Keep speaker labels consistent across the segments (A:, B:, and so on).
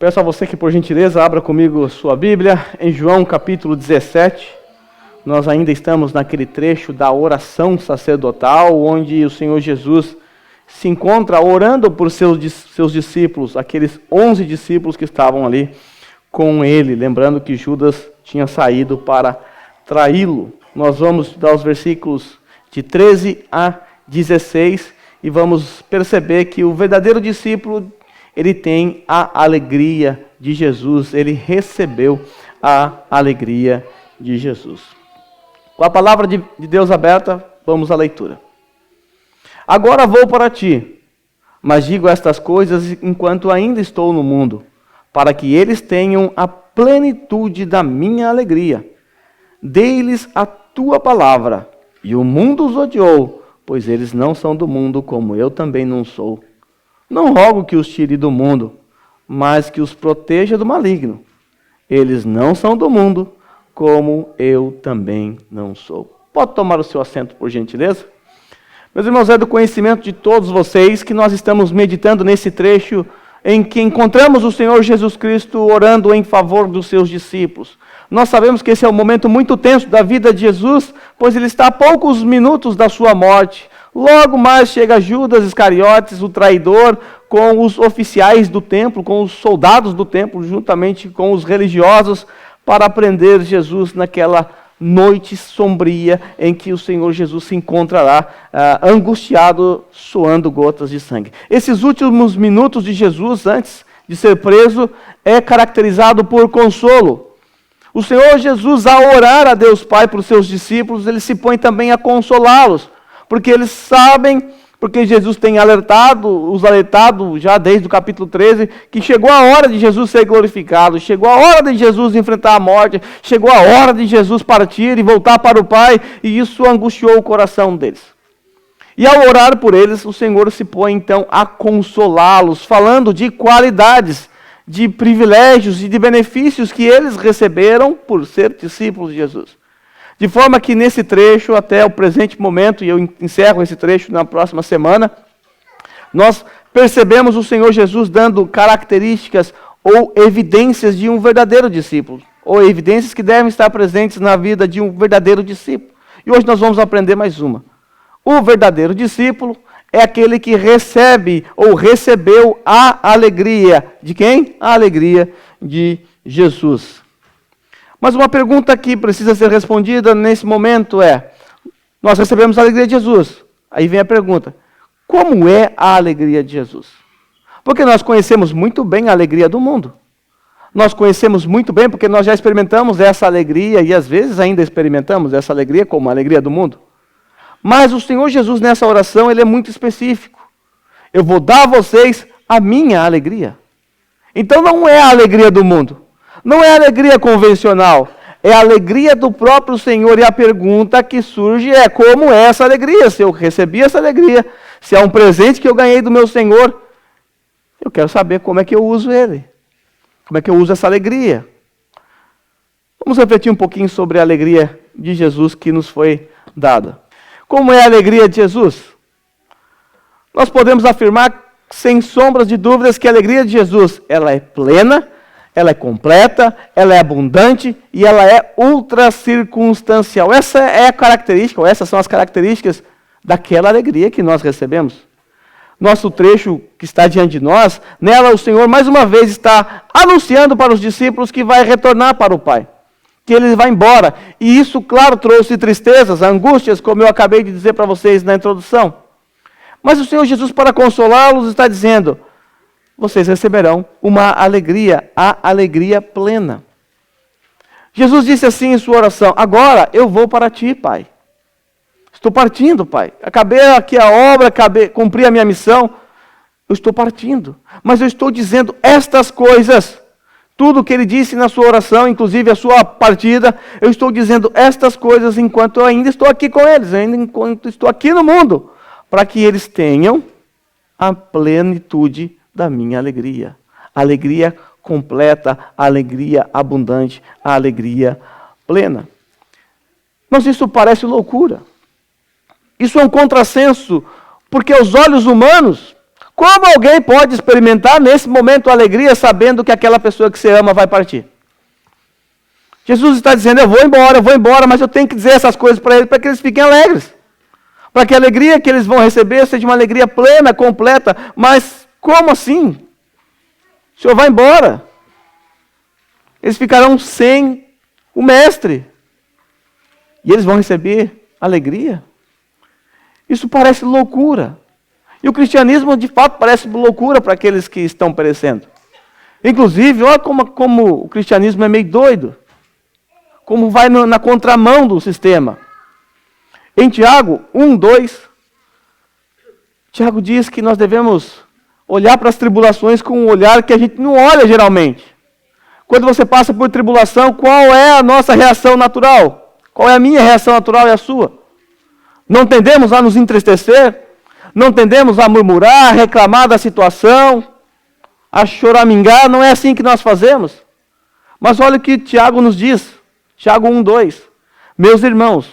A: Peço a você que, por gentileza, abra comigo sua Bíblia em João capítulo 17. Nós ainda estamos naquele trecho da oração sacerdotal, onde o Senhor Jesus se encontra orando por seus discípulos, aqueles 11 discípulos que estavam ali com ele, lembrando que Judas tinha saído para traí-lo. Nós vamos estudar os versículos de 13 a 16 e vamos perceber que o verdadeiro discípulo, ele tem a alegria de Jesus, ele recebeu a alegria de Jesus. Com a palavra de Deus aberta, vamos à leitura. Agora vou para ti, mas digo estas coisas enquanto ainda estou no mundo, para que eles tenham a plenitude da minha alegria. Dei-lhes a tua palavra, e o mundo os odiou, pois eles não são do mundo, como eu também não sou. Não rogo que os tire do mundo, mas que os proteja do maligno. Eles não são do mundo, como eu também não sou. Pode tomar o seu assento, por gentileza? Meus irmãos, é do conhecimento de todos vocês que nós estamos meditando nesse trecho em que encontramos o Senhor Jesus Cristo orando em favor dos seus discípulos. Nós sabemos que esse é um momento muito tenso da vida de Jesus, pois ele está a poucos minutos da sua morte. Logo mais chega Judas Iscariotes, o traidor, com os oficiais do templo, com os soldados do templo, juntamente com os religiosos, para prender Jesus naquela noite sombria em que o Senhor Jesus se encontra lá, angustiado, suando gotas de sangue. Esses últimos minutos de Jesus, antes de ser preso, é caracterizado por consolo. O Senhor Jesus, ao orar a Deus Pai para os seus discípulos, ele se põe também a consolá-los, porque eles sabem, porque Jesus tem os alertado já desde o capítulo 13, que chegou a hora de Jesus ser glorificado, chegou a hora de Jesus enfrentar a morte, chegou a hora de Jesus partir e voltar para o Pai, e isso angustiou o coração deles. E ao orar por eles, o Senhor se põe então a consolá-los, falando de qualidades, de privilégios e de benefícios que eles receberam por ser discípulos de Jesus. De forma que nesse trecho, até o presente momento, e eu encerro esse trecho na próxima semana, nós percebemos o Senhor Jesus dando características ou evidências de um verdadeiro discípulo, ou evidências que devem estar presentes na vida de um verdadeiro discípulo. E hoje nós vamos aprender mais uma. O verdadeiro discípulo é aquele que recebe ou recebeu a alegria de quem? A alegria de Jesus. Mas uma pergunta que precisa ser respondida nesse momento é: nós recebemos a alegria de Jesus. Aí vem a pergunta: como é a alegria de Jesus? Porque nós conhecemos muito bem a alegria do mundo. Nós conhecemos muito bem porque nós já experimentamos essa alegria e às vezes ainda experimentamos essa alegria como a alegria do mundo. Mas o Senhor Jesus nessa oração, ele é muito específico. Eu vou dar a vocês a minha alegria. Então não é a alegria do mundo. Não é a alegria convencional, é a alegria do próprio Senhor. E a pergunta que surge é: como é essa alegria? Se eu recebi essa alegria, se é um presente que eu ganhei do meu Senhor, eu quero saber como é que eu uso ele. Como é que eu uso essa alegria? Vamos refletir um pouquinho sobre a alegria de Jesus que nos foi dada. Como é a alegria de Jesus? Nós podemos afirmar, sem sombras de dúvidas, que a alegria de Jesus, ela é plena, ela é completa, ela é abundante e ela é ultra circunstancial. Essa é a característica, ou essas são as características daquela alegria que nós recebemos. Nosso trecho que está diante de nós, nela o Senhor mais uma vez está anunciando para os discípulos que vai retornar para o Pai, que ele vai embora. E isso, claro, trouxe tristezas, angústias, como eu acabei de dizer para vocês na introdução. Mas o Senhor Jesus, para consolá-los, está dizendo: vocês receberão uma alegria, a alegria plena. Jesus disse assim em sua oração: agora eu vou para ti, Pai. Estou partindo, Pai. Acabei aqui a obra, cumpri a minha missão. Eu estou partindo. Mas eu estou dizendo estas coisas. Tudo o que ele disse na sua oração, inclusive a sua partida, eu estou dizendo estas coisas enquanto eu ainda estou aqui com eles, ainda enquanto estou aqui no mundo, para que eles tenham a plenitude da minha alegria. A alegria completa, a alegria abundante, a alegria plena. Mas isso parece loucura. Isso é um contrassenso, porque aos olhos humanos, Como alguém pode experimentar nesse momento alegria sabendo que aquela pessoa que você ama vai partir? Jesus está dizendo, eu vou embora, mas eu tenho que dizer essas coisas para eles, para que eles fiquem alegres. Para que a alegria que eles vão receber seja uma alegria plena, completa. Mas como assim? O Senhor vai embora. Eles ficarão sem o Mestre. E eles vão receber alegria. Isso parece loucura. E o cristianismo, de fato, parece loucura para aqueles que estão perecendo. Inclusive, olha como o cristianismo é meio doido. Como vai na contramão do sistema. Em Tiago 1:2, Tiago diz que nós devemos olhar para as tribulações com um olhar que a gente não olha geralmente. Quando você passa por tribulação, qual é a nossa reação natural? Qual é a minha reação natural e a sua? Não tendemos a nos entristecer? Não tendemos a murmurar, a reclamar da situação, a choramingar? Não é assim que nós fazemos. Mas olha o que Tiago nos diz. Tiago 1:2. Meus irmãos,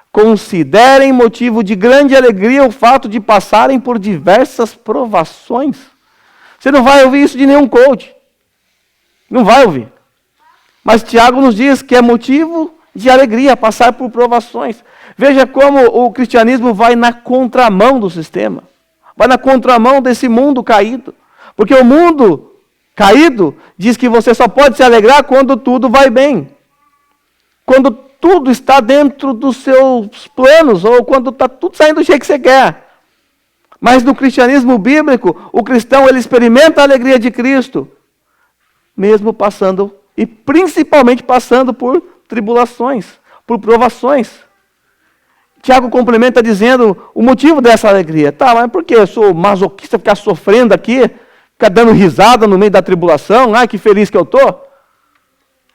A: considerem motivo de grande alegria o fato de passarem por diversas provações. Você não vai ouvir isso de nenhum coach. Não vai ouvir. Mas Tiago nos diz que é motivo de alegria passar por provações. Veja como o cristianismo vai na contramão do sistema. Vai na contramão desse mundo caído. Porque o mundo caído diz que você só pode se alegrar quando tudo vai bem. Quando tudo está dentro dos seus planos, ou quando está tudo saindo do jeito que você quer. Mas no cristianismo bíblico, o cristão ele experimenta a alegria de Cristo, mesmo passando, e principalmente passando por tribulações, por provações. Tiago complementa dizendo o motivo dessa alegria. Tá, mas por que eu sou masoquista, ficar sofrendo aqui, ficar dando risada no meio da tribulação? Ai, que feliz que eu estou.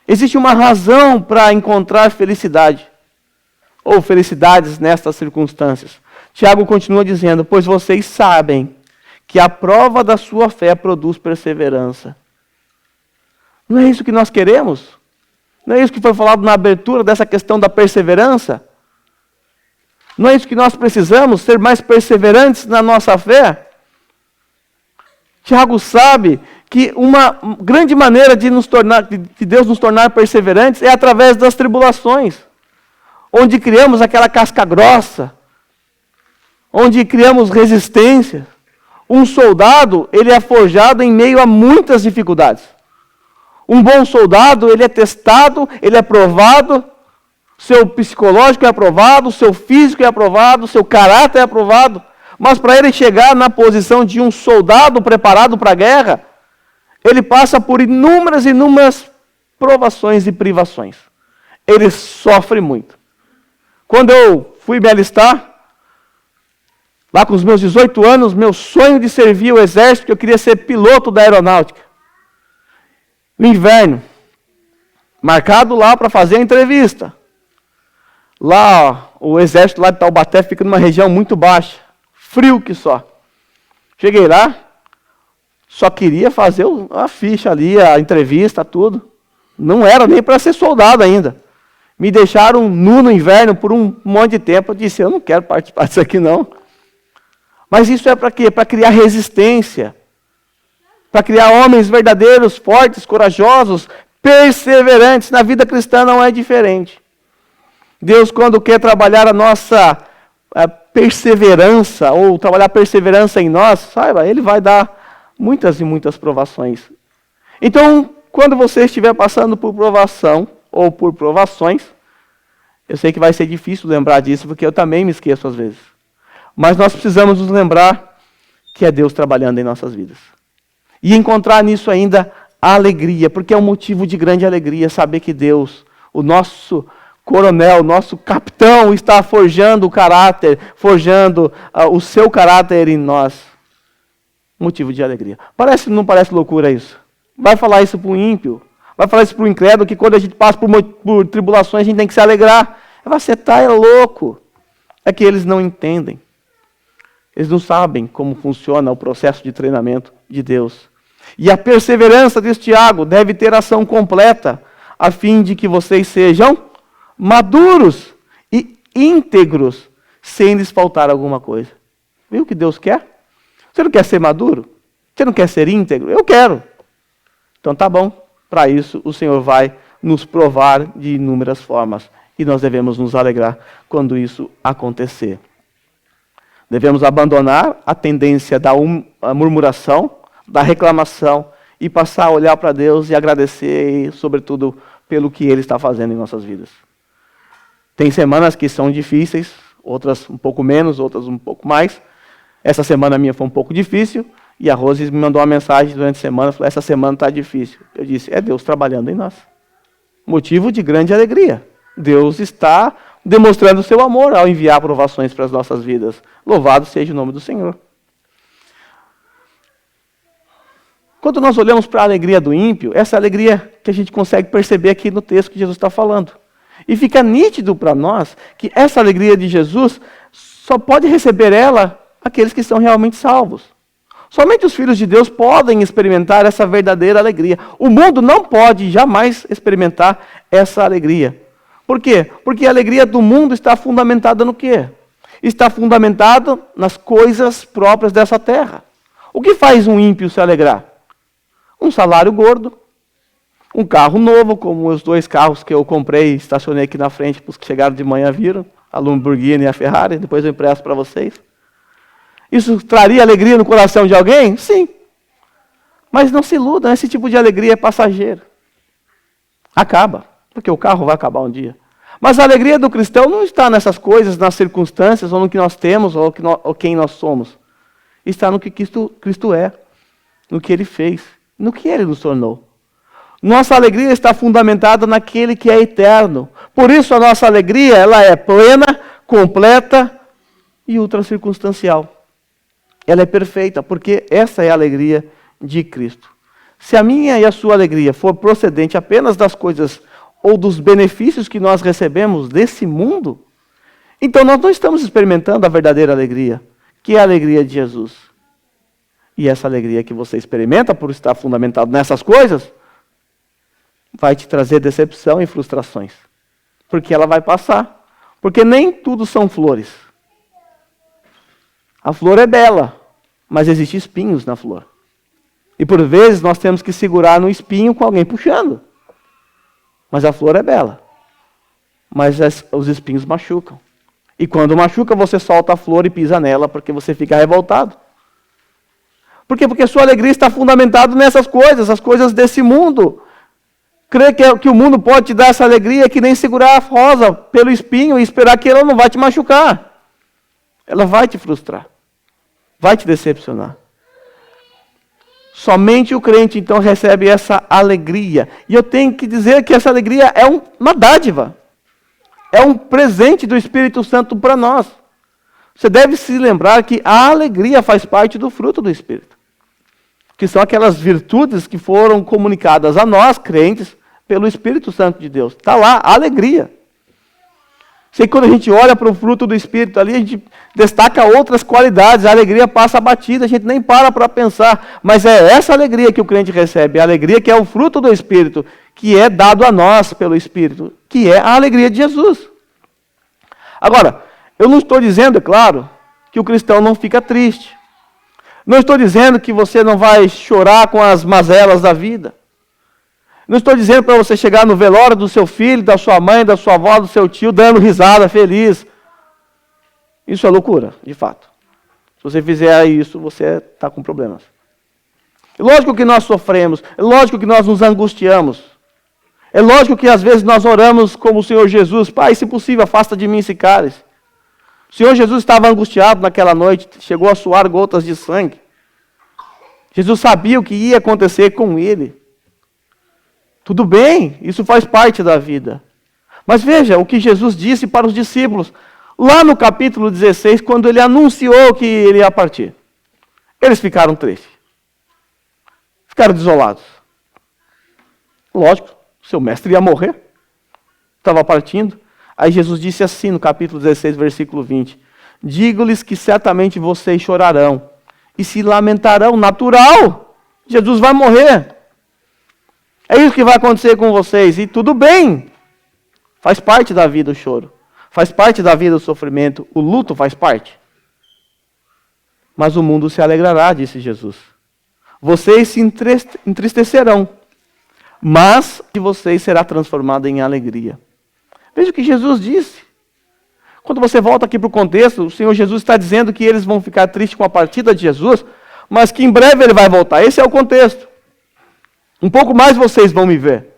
A: Existe uma razão para encontrar felicidade, ou felicidades nestas circunstâncias. Tiago continua dizendo, pois vocês sabem que a prova da sua fé produz perseverança. Não é isso que nós queremos? Não é isso que foi falado na abertura dessa questão da perseverança? Não é isso que nós precisamos, ser mais perseverantes na nossa fé? Tiago sabe que uma grande maneira de Deus nos tornar perseverantes é através das tribulações, onde criamos aquela casca grossa, onde criamos resistência. Um soldado, ele é forjado em meio a muitas dificuldades. Um bom soldado, ele é testado, ele é provado, seu psicológico é aprovado, seu físico é aprovado, seu caráter é aprovado. Mas para ele chegar na posição de um soldado preparado para a guerra, ele passa por inúmeras provações e privações. Ele sofre muito. Quando eu fui me alistar, lá com os meus 18 anos, meu sonho de servir o exército, eu queria ser piloto da aeronáutica. No inverno, marcado lá para fazer a entrevista. Lá, o exército lá de Taubaté fica numa região muito baixa, frio que só. Cheguei lá, só queria fazer a ficha ali, a entrevista, tudo. Não era nem para ser soldado ainda. Me deixaram nu no inverno por um monte de tempo. Eu disse, eu não quero participar disso aqui não. Mas isso é para quê? Para criar resistência. Para criar homens verdadeiros, fortes, corajosos, perseverantes. Na vida cristã não é diferente. Deus, quando quer trabalhar a nossa perseverança, ou trabalhar perseverança em nós, saiba, Ele vai dar muitas e muitas provações. Então, quando você estiver passando por provação, ou por provações, eu sei que vai ser difícil lembrar disso, porque eu também me esqueço às vezes. Mas nós precisamos nos lembrar que é Deus trabalhando em nossas vidas. E encontrar nisso ainda a alegria, porque é um motivo de grande alegria saber que Deus, o nosso coronel, o nosso capitão, está forjando o caráter, forjando o seu caráter em nós. Motivo de alegria. Não parece loucura isso? Vai falar isso para o ímpio, vai falar isso para o incrédulo, que quando a gente passa por tribulações, a gente tem que se alegrar. Você está louco. É que eles não entendem. Eles não sabem como funciona o processo de treinamento de Deus. E a perseverança, diz Tiago, deve ter ação completa, a fim de que vocês sejam maduros e íntegros, sem lhes faltar alguma coisa. Viu o que Deus quer? Você não quer ser maduro? Você não quer ser íntegro? Eu quero. Então tá bom. Para isso, o Senhor vai nos provar de inúmeras formas. E nós devemos nos alegrar quando isso acontecer. Devemos abandonar a tendência da murmuração, da reclamação, e passar a olhar para Deus e agradecer, sobretudo, pelo que Ele está fazendo em nossas vidas. Tem semanas que são difíceis, outras um pouco menos, outras um pouco mais. Essa semana minha foi um pouco difícil, e a Rose me mandou uma mensagem durante a semana, falou, essa semana está difícil. Eu disse, é Deus trabalhando em nós. Motivo de grande alegria. Deus está demonstrando o seu amor ao enviar provações para as nossas vidas. Louvado seja o nome do Senhor. Quando nós olhamos para a alegria do ímpio, essa alegria que a gente consegue perceber aqui no texto que Jesus está falando. E fica nítido para nós que essa alegria de Jesus só pode receber ela aqueles que são realmente salvos. Somente os filhos de Deus podem experimentar essa verdadeira alegria. O mundo não pode jamais experimentar essa alegria. Por quê? Porque a alegria do mundo está fundamentada no quê? Está fundamentada nas coisas próprias dessa terra. O que faz um ímpio se alegrar? Um salário gordo, um carro novo, como os 2 carros que eu comprei e estacionei aqui na frente, para os que chegaram de manhã viram, a Lamborghini e a Ferrari, depois eu empresto para vocês. Isso traria alegria no coração de alguém? Sim. Mas não se iludam, esse tipo de alegria é passageiro. Acaba, porque o carro vai acabar um dia. Mas a alegria do cristão não está nessas coisas, nas circunstâncias, ou no que nós temos, ou quem nós somos. Está no que Cristo é, no que Ele fez, no que Ele nos tornou. Nossa alegria está fundamentada naquele que é eterno. Por isso a nossa alegria ela é plena, completa e ultracircunstancial. Ela é perfeita, porque essa é a alegria de Cristo. Se a minha e a sua alegria for procedente apenas das coisas ou dos benefícios que nós recebemos desse mundo, então nós não estamos experimentando a verdadeira alegria, que é a alegria de Jesus. E essa alegria que você experimenta por estar fundamentado nessas coisas, vai te trazer decepção e frustrações. Porque ela vai passar. Porque nem tudo são flores. A flor é bela, mas existem espinhos na flor. E por vezes nós temos que segurar no espinho com alguém puxando. Mas a flor é bela. Mas os espinhos machucam. E quando machuca, você solta a flor e pisa nela, porque você fica revoltado. Por quê? Porque a sua alegria está fundamentada nessas coisas, as coisas desse mundo. Crer que o mundo pode te dar essa alegria que nem segurar a rosa pelo espinho e esperar que ela não vai te machucar. Ela vai te frustrar. Vai te decepcionar. Somente o crente, então, recebe essa alegria. E eu tenho que dizer que essa alegria é uma dádiva. É um presente do Espírito Santo para nós. Você deve se lembrar que a alegria faz parte do fruto do Espírito. Que são aquelas virtudes que foram comunicadas a nós, crentes, pelo Espírito Santo de Deus. Está lá, a alegria. Sei que quando a gente olha para o fruto do Espírito ali, a gente destaca outras qualidades, a alegria passa batida, a gente nem para pensar. Mas é essa alegria que o crente recebe, a alegria que é o fruto do Espírito, que é dado a nós pelo Espírito, que é a alegria de Jesus. Agora, eu não estou dizendo, é claro, que o cristão não fica triste. Não estou dizendo que você não vai chorar com as mazelas da vida. Não estou dizendo para você chegar no velório do seu filho, da sua mãe, da sua avó, do seu tio, dando risada, feliz. Isso é loucura, de fato. Se você fizer isso, você está com problemas. É lógico que nós sofremos, é lógico que nós nos angustiamos. É lógico que às vezes nós oramos como o Senhor Jesus, Pai, se possível, afasta de mim esse cálice. O Senhor Jesus estava angustiado naquela noite, chegou a suar gotas de sangue. Jesus sabia o que ia acontecer com ele. Tudo bem, isso faz parte da vida. Mas veja o que Jesus disse para os discípulos, lá no capítulo 16, quando ele anunciou que ele ia partir. Eles ficaram tristes. Ficaram desolados. Lógico, seu mestre ia morrer. Estava partindo. Aí Jesus disse assim no capítulo 16, versículo 20. Digo-lhes que certamente vocês chorarão e se lamentarão. Natural. Jesus vai morrer. É isso que vai acontecer com vocês. E tudo bem. Faz parte da vida o choro. Faz parte da vida o sofrimento. O luto faz parte. mas o mundo se alegrará, disse Jesus. Vocês se entristecerão, mas de vocês será transformado em alegria. Veja o que Jesus disse. Quando você volta aqui para o contexto, o Senhor Jesus está dizendo que eles vão ficar tristes com a partida de Jesus, mas que em breve ele vai voltar. Esse é o contexto. Um pouco mais vocês vão me ver.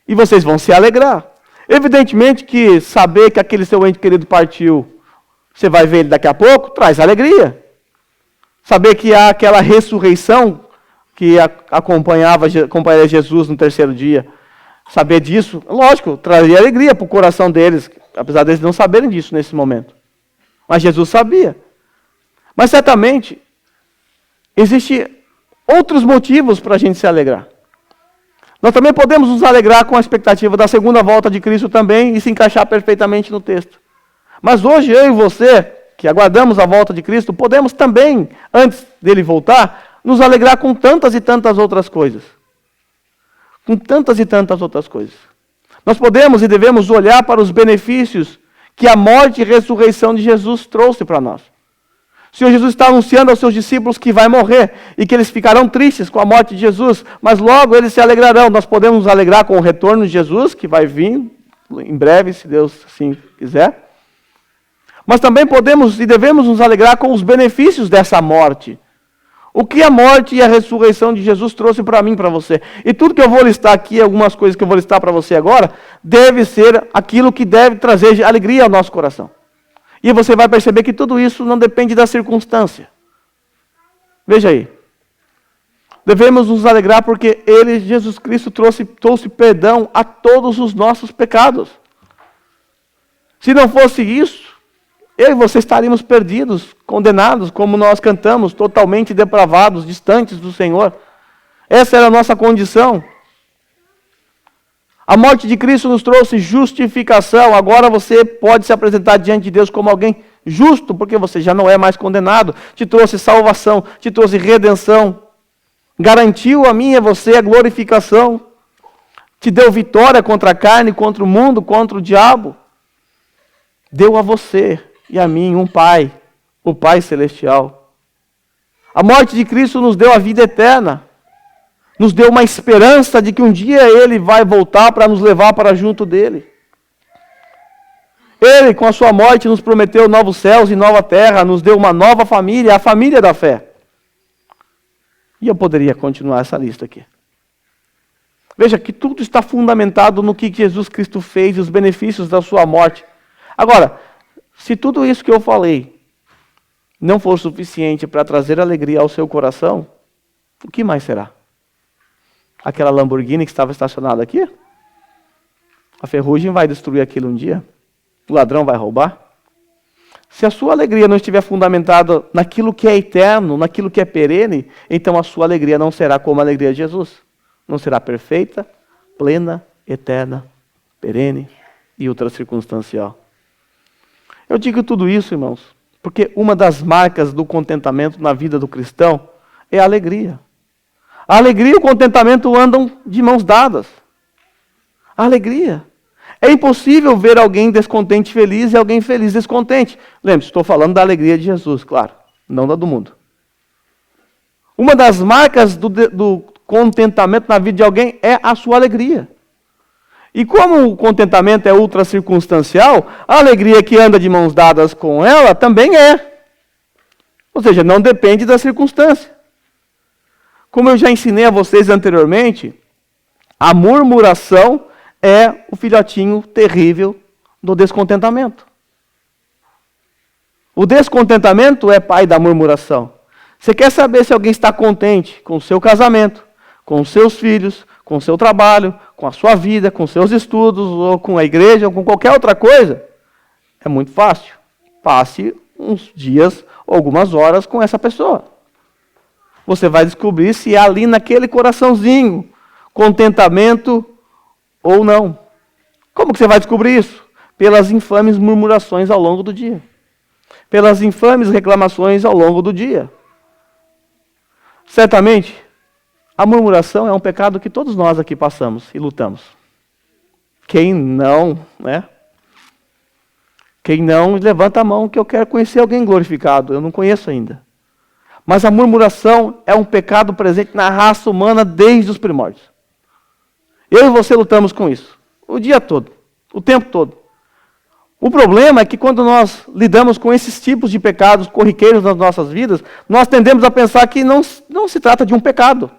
A: E vocês vão se alegrar. Evidentemente que saber que aquele seu ente querido partiu, você vai ver ele daqui a pouco, traz alegria. Saber que há aquela ressurreição que acompanharia Jesus no terceiro dia. Saber disso, lógico, traria alegria para o coração deles, apesar deles não saberem disso nesse momento. Mas Jesus sabia. Mas certamente, existem outros motivos para a gente se alegrar. Nós também podemos nos alegrar com a expectativa da segunda volta de Cristo também e se encaixar perfeitamente no texto. Mas hoje eu e você, que aguardamos a volta de Cristo, podemos também, antes dele voltar, nos alegrar com tantas e tantas outras coisas. Com tantas e tantas outras coisas. Nós podemos e devemos olhar para os benefícios que a morte e ressurreição de Jesus trouxe para nós. O Senhor Jesus está anunciando aos seus discípulos que vai morrer e que eles ficarão tristes com a morte de Jesus, mas logo eles se alegrarão. Nós podemos nos alegrar com o retorno de Jesus, que vai vir em breve, se Deus assim quiser. Mas também podemos e devemos nos alegrar com os benefícios dessa morte. O que a morte e a ressurreição de Jesus trouxe para mim e para você. E tudo que eu vou listar aqui, algumas coisas que eu vou listar para você agora, deve ser aquilo que deve trazer alegria ao nosso coração. E você vai perceber que tudo isso não depende da circunstância. Veja aí. Devemos nos alegrar porque Ele, Jesus Cristo, trouxe perdão a todos os nossos pecados. Se não fosse isso, eu e você estaríamos perdidos, condenados, como nós cantamos, totalmente depravados, distantes do Senhor. Essa era a nossa condição. A morte de Cristo nos trouxe justificação. Agora você pode se apresentar diante de Deus como alguém justo, porque você já não é mais condenado. Te trouxe salvação, te trouxe redenção. Garantiu a mim e a você a glorificação. Te deu vitória contra a carne, contra o mundo, contra o diabo. Deu a você e a mim um Pai, o Pai Celestial. A morte de Cristo nos deu a vida eterna. Nos deu uma esperança de que um dia Ele vai voltar para nos levar para junto dEle. Ele, com a sua morte, nos prometeu novos céus e nova terra, nos deu uma nova família, a família da fé. E eu poderia continuar essa lista aqui. Veja que tudo está fundamentado no que Jesus Cristo fez e os benefícios da sua morte. Agora, se tudo isso que eu falei não for suficiente para trazer alegria ao seu coração, o que mais será? Aquela Lamborghini que estava estacionada aqui? A ferrugem vai destruir aquilo um dia? O ladrão vai roubar? Se a sua alegria não estiver fundamentada naquilo que é eterno, naquilo que é perene, então a sua alegria não será como a alegria de Jesus. Não será perfeita, plena, eterna, perene e ultracircunstancial. Eu digo tudo isso, irmãos, porque uma das marcas do contentamento na vida do cristão é a alegria. A alegria e o contentamento andam de mãos dadas. A alegria. É impossível ver alguém descontente feliz e alguém feliz descontente. Lembre-se, estou falando da alegria de Jesus, claro, não da do mundo. Uma das marcas do contentamento na vida de alguém é a sua alegria. E como o contentamento é ultracircunstancial, a alegria que anda de mãos dadas com ela também é. Ou seja, não depende da circunstância. Como eu já ensinei a vocês anteriormente, a murmuração é o filhotinho terrível do descontentamento. O descontentamento é pai da murmuração. Você quer saber se alguém está contente com o seu casamento, com os seus filhos, com o seu trabalho, com a sua vida, com seus estudos, ou com a igreja, ou com qualquer outra coisa? É muito fácil. Passe uns dias, algumas horas com essa pessoa. Você vai descobrir se há ali naquele coraçãozinho contentamento ou não. Como que você vai descobrir isso? Pelas infames murmurações ao longo do dia. Pelas infames reclamações ao longo do dia. Certamente, a murmuração é um pecado que todos nós aqui passamos e lutamos. Quem não, né? Quem não, levanta a mão que eu quero conhecer alguém glorificado. Eu não conheço ainda. Mas a murmuração é um pecado presente na raça humana desde os primórdios. Eu e você lutamos com isso, o dia todo, o tempo todo. O problema é que quando nós lidamos com esses tipos de pecados corriqueiros nas nossas vidas, nós tendemos a pensar que não se trata de um pecado.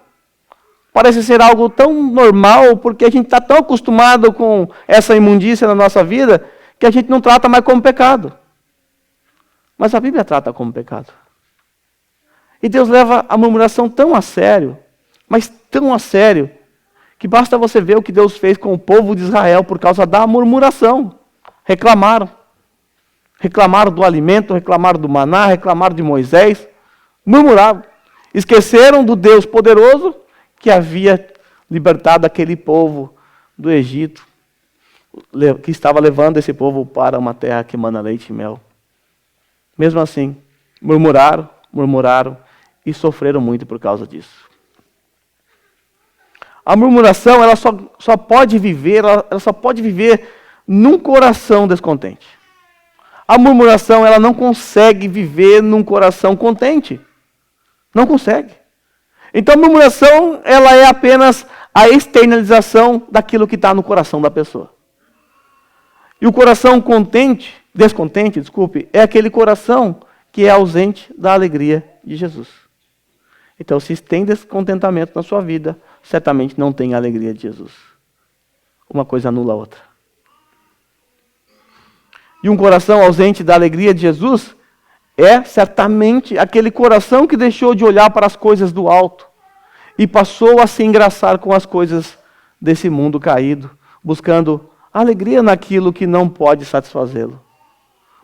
A: Parece ser algo tão normal, porque a gente está tão acostumado com essa imundícia na nossa vida, que a gente não trata mais como pecado. Mas a Bíblia trata como pecado. E Deus leva a murmuração tão a sério, mas tão a sério, que basta você ver o que Deus fez com o povo de Israel por causa da murmuração. Reclamaram. Reclamaram do alimento, reclamaram do maná, reclamaram de Moisés. Murmuraram. Esqueceram do Deus poderoso que havia libertado aquele povo do Egito, que estava levando esse povo para uma terra que emana leite e mel. Mesmo assim, murmuraram e sofreram muito por causa disso. A murmuração, ela só pode viver num coração descontente. A murmuração, ela não consegue viver num coração contente. Não consegue. Então a murmuração, ela é apenas a externalização daquilo que está no coração da pessoa. E o coração descontente, é aquele coração que é ausente da alegria de Jesus. Então, se tem descontentamento na sua vida, certamente não tem a alegria de Jesus. Uma coisa anula a outra. E um coração ausente da alegria de Jesus é certamente aquele coração que deixou de olhar para as coisas do alto e passou a se engraçar com as coisas desse mundo caído, buscando alegria naquilo que não pode satisfazê-lo,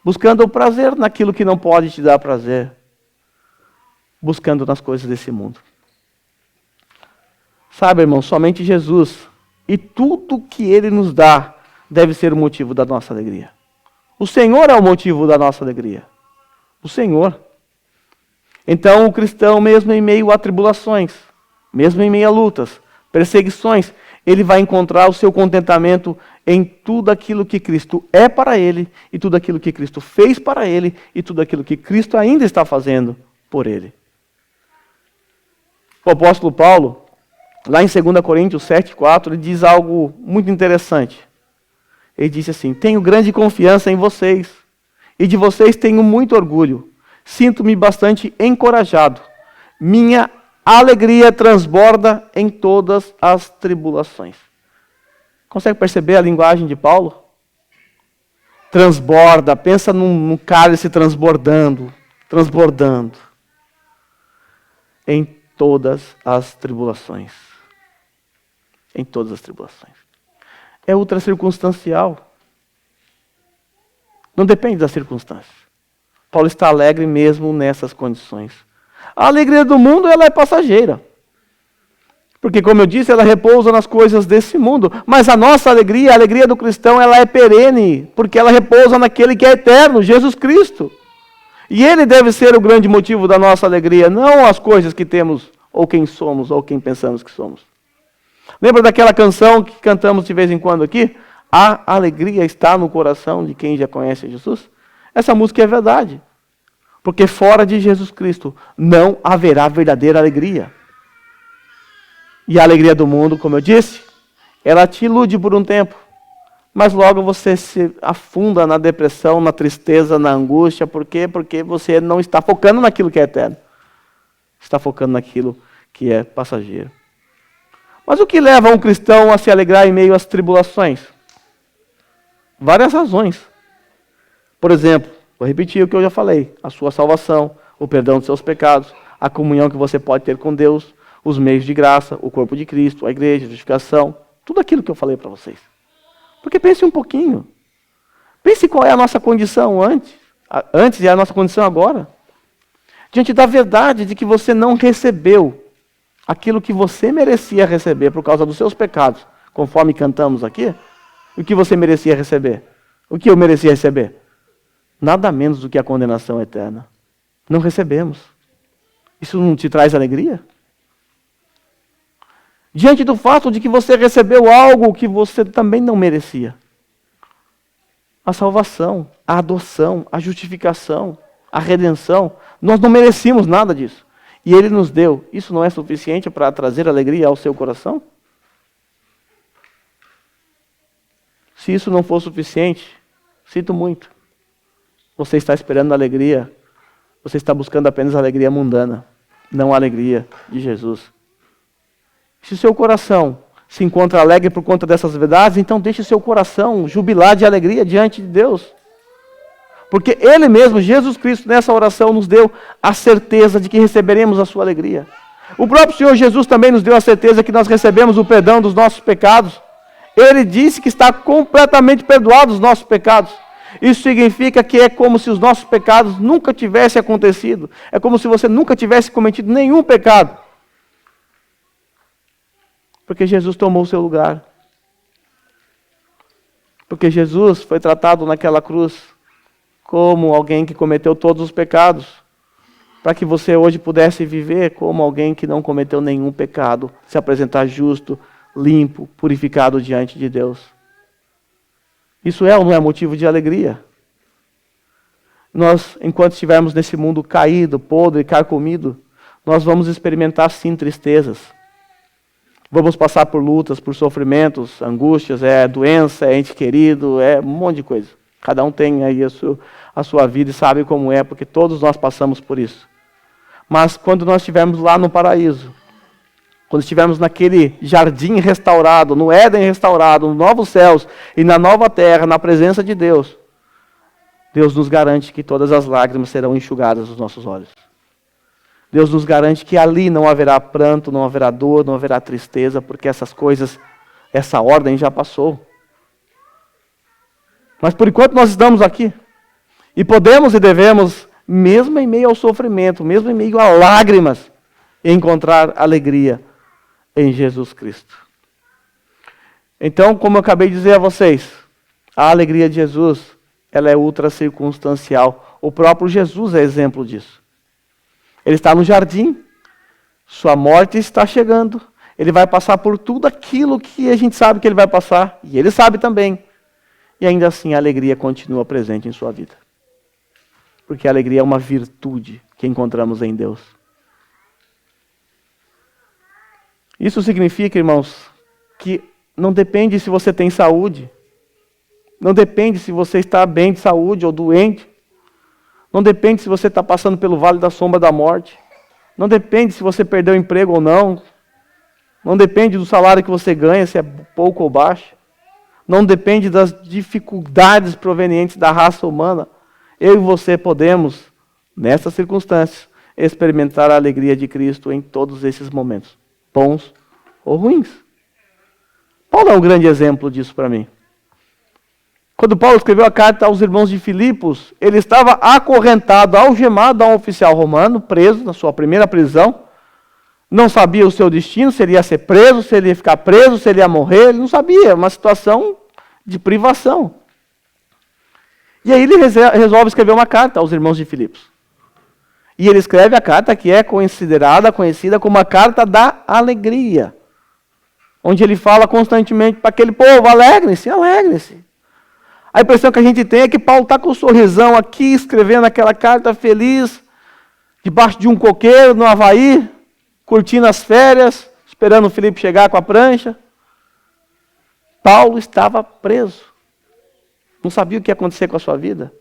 A: buscando o prazer naquilo que não pode te dar prazer, buscando nas coisas desse mundo. Sabe, irmão, somente Jesus e tudo que Ele nos dá deve ser o motivo da nossa alegria. O Senhor é o motivo da nossa alegria. O Senhor. Então o cristão, mesmo em meio a tribulações, mesmo em meio a lutas, perseguições, ele vai encontrar o seu contentamento em tudo aquilo que Cristo é para ele, e tudo aquilo que Cristo fez para ele, e tudo aquilo que Cristo ainda está fazendo por ele. O apóstolo Paulo, lá em 2 Coríntios 7,4, ele diz algo muito interessante. Ele disse assim: tenho grande confiança em vocês, e de vocês tenho muito orgulho. Sinto-me bastante encorajado. Minha alegria transborda em todas as tribulações. Consegue perceber a linguagem de Paulo? Transborda, pensa num cálice transbordando. Em todas as tribulações. Em todas as tribulações. É ultra circunstancial. Não depende das circunstâncias. Paulo está alegre mesmo nessas condições. A alegria do mundo, ela é passageira. Porque, como eu disse, ela repousa nas coisas desse mundo. Mas a nossa alegria, a alegria do cristão, ela é perene. Porque ela repousa naquele que é eterno, Jesus Cristo. E Ele deve ser o grande motivo da nossa alegria, não as coisas que temos, ou quem somos, ou quem pensamos que somos. Lembra daquela canção que cantamos de vez em quando aqui? A alegria está no coração de quem já conhece Jesus? Essa música é verdade. Porque fora de Jesus Cristo não haverá verdadeira alegria. E a alegria do mundo, como eu disse, ela te ilude por um tempo. Mas logo você se afunda na depressão, na tristeza, na angústia. Por quê? Porque você não está focando naquilo que é eterno. Está focando naquilo que é passageiro. Mas o que leva um cristão a se alegrar em meio às tribulações? Várias razões. Por exemplo, vou repetir o que eu já falei. A sua salvação, o perdão dos seus pecados, a comunhão que você pode ter com Deus, os meios de graça, o corpo de Cristo, a igreja, a justificação, tudo aquilo que eu falei para vocês. Porque pense um pouquinho. Pense qual é a nossa condição antes e a nossa condição agora. Diante da verdade de que você não recebeu aquilo que você merecia receber por causa dos seus pecados, conforme cantamos aqui, o que você merecia receber? O que eu merecia receber? Nada menos do que a condenação eterna. Não recebemos. Isso não te traz alegria? Diante do fato de que você recebeu algo que você também não merecia. A salvação, a adoção, a justificação, a redenção. Nós não merecíamos nada disso. e Ele nos deu, isso não é suficiente para trazer alegria ao seu coração? Se isso não for suficiente, sinto muito. Você está esperando alegria, você está buscando apenas alegria mundana, não a alegria de Jesus. Se o seu coração se encontra alegre por conta dessas verdades, então deixe o seu coração jubilar de alegria diante de Deus. Porque Ele mesmo, Jesus Cristo, nessa oração nos deu a certeza de que receberemos a sua alegria. O próprio Senhor Jesus também nos deu a certeza que nós recebemos o perdão dos nossos pecados. Ele disse que está completamente perdoado os nossos pecados. Isso significa que é como se os nossos pecados nunca tivessem acontecido. É como se você nunca tivesse cometido nenhum pecado. Porque Jesus tomou o seu lugar. Porque Jesus foi tratado naquela cruz como alguém que cometeu todos os pecados. Para que você hoje pudesse viver como alguém que não cometeu nenhum pecado. Se apresentar justo, limpo, purificado diante de Deus. Isso é ou não é motivo de alegria? Nós, enquanto estivermos nesse mundo caído, podre, carcomido, nós vamos experimentar sim tristezas. Vamos passar por lutas, por sofrimentos, angústias, doença, ente querido, um monte de coisa. Cada um tem aí a sua vida e sabe como é, porque todos nós passamos por isso. Mas quando nós estivermos lá no paraíso, quando estivermos naquele jardim restaurado, no Éden restaurado, nos novos céus e na nova terra, na presença de Deus, Deus nos garante que todas as lágrimas serão enxugadas dos nossos olhos. Deus nos garante que ali não haverá pranto, não haverá dor, não haverá tristeza, porque essas coisas, essa ordem já passou. Mas por enquanto nós estamos aqui. E podemos e devemos, mesmo em meio ao sofrimento, mesmo em meio a lágrimas, encontrar alegria em Jesus Cristo. Então, como eu acabei de dizer a vocês, a alegria de Jesus, ela é ultra circunstancial. O próprio Jesus é exemplo disso. Ele está no jardim, sua morte está chegando, ele vai passar por tudo aquilo que a gente sabe que ele vai passar, e ele sabe também. E ainda assim a alegria continua presente em sua vida. Porque a alegria é uma virtude que encontramos em Deus. Isso significa, irmãos, que não depende se você tem saúde, não depende se você está bem de saúde ou doente, não depende se você está passando pelo vale da sombra da morte, não depende se você perdeu o emprego ou não, não depende do salário que você ganha, se é pouco ou baixo, não depende das dificuldades provenientes da raça humana. Eu e você podemos, nessas circunstâncias, experimentar a alegria de Cristo em todos esses momentos, bons ou ruins. Paulo é um grande exemplo disso para mim. Quando Paulo escreveu a carta aos irmãos de Filipos, ele estava acorrentado, algemado a um oficial romano, preso na sua primeira prisão. Não sabia o seu destino, se ele ia ser preso, se ele ia ficar preso, se ele ia morrer, ele não sabia, uma situação de privação. E aí ele resolve escrever uma carta aos irmãos de Filipos. E ele escreve a carta que é conhecida como a carta da alegria. Onde ele fala constantemente para aquele povo, alegrem-se, alegrem-se. A impressão que a gente tem é que Paulo está com um sorrisão aqui, escrevendo aquela carta feliz, debaixo de um coqueiro, no Havaí, curtindo as férias, esperando o Filipe chegar com a prancha. Paulo estava preso. Não sabia o que ia acontecer com a sua vida.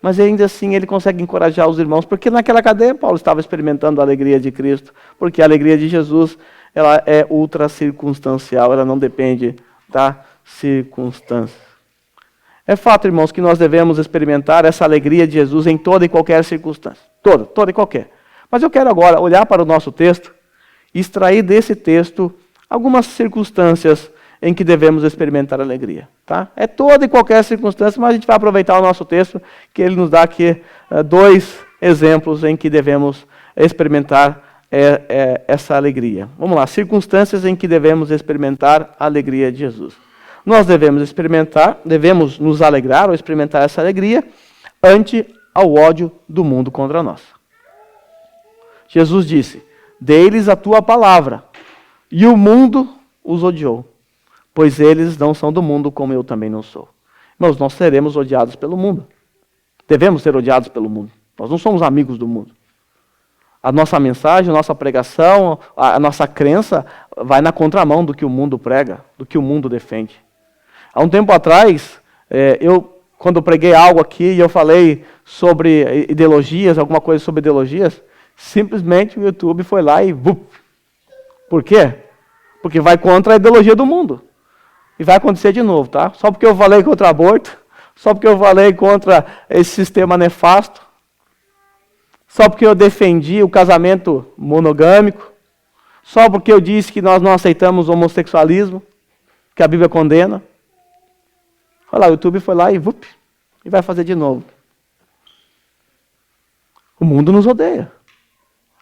A: Mas ainda assim ele consegue encorajar os irmãos, porque naquela cadeia Paulo estava experimentando a alegria de Cristo, porque a alegria de Jesus, ela é ultra circunstancial, ela não depende da circunstância. É fato, irmãos, que nós devemos experimentar essa alegria de Jesus em toda e qualquer circunstância. Toda e qualquer. Mas eu quero agora olhar para o nosso texto e extrair desse texto algumas circunstâncias em que devemos experimentar alegria. Tá? É toda e qualquer circunstância, mas a gente vai aproveitar o nosso texto, que ele nos dá aqui dois exemplos em que devemos experimentar essa alegria. Vamos lá, circunstâncias em que devemos experimentar a alegria de Jesus. Nós devemos nos alegrar ou experimentar essa alegria ante ao ódio do mundo contra nós. Jesus disse, dê-lhes a tua palavra, e o mundo os odiou, pois eles não são do mundo como eu também não sou. Irmãos, nós seremos odiados pelo mundo. Devemos ser odiados pelo mundo. Nós não somos amigos do mundo. A nossa mensagem, a nossa pregação, a nossa crença vai na contramão do que o mundo prega, do que o mundo defende. Há um tempo atrás, quando eu preguei algo aqui e eu falei sobre ideologias, alguma coisa sobre ideologias, simplesmente o YouTube foi lá e... Por quê? Porque vai contra a ideologia do mundo. E vai acontecer de novo, tá? Só porque eu falei contra aborto, só porque eu falei contra esse sistema nefasto, só porque eu defendi o casamento monogâmico, só porque eu disse que nós não aceitamos o homossexualismo, que a Bíblia condena. Olha lá, o YouTube foi lá e vai fazer de novo. O mundo nos odeia.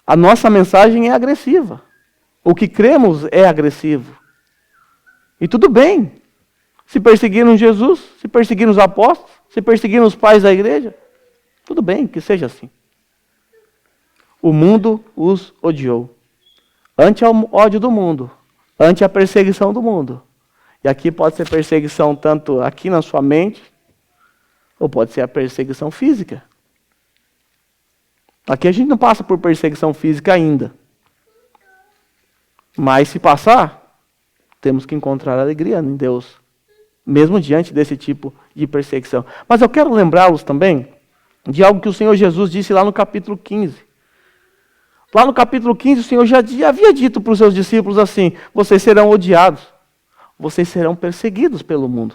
A: A nossa mensagem é agressiva. O que cremos é agressivo. E tudo bem. Se perseguiram Jesus, se perseguiram os apóstolos, se perseguiram os pais da igreja, tudo bem que seja assim. O mundo os odiou. Ante o ódio do mundo, ante a perseguição do mundo. E aqui pode ser perseguição tanto aqui na sua mente, ou pode ser a perseguição física. Aqui a gente não passa por perseguição física ainda. Mas se passar, temos que encontrar alegria em Deus, mesmo diante desse tipo de perseguição. Mas eu quero lembrá-los também de algo que o Senhor Jesus disse lá no capítulo 15. Lá no capítulo 15, o Senhor já havia dito para os seus discípulos assim: vocês serão odiados, vocês serão perseguidos pelo mundo.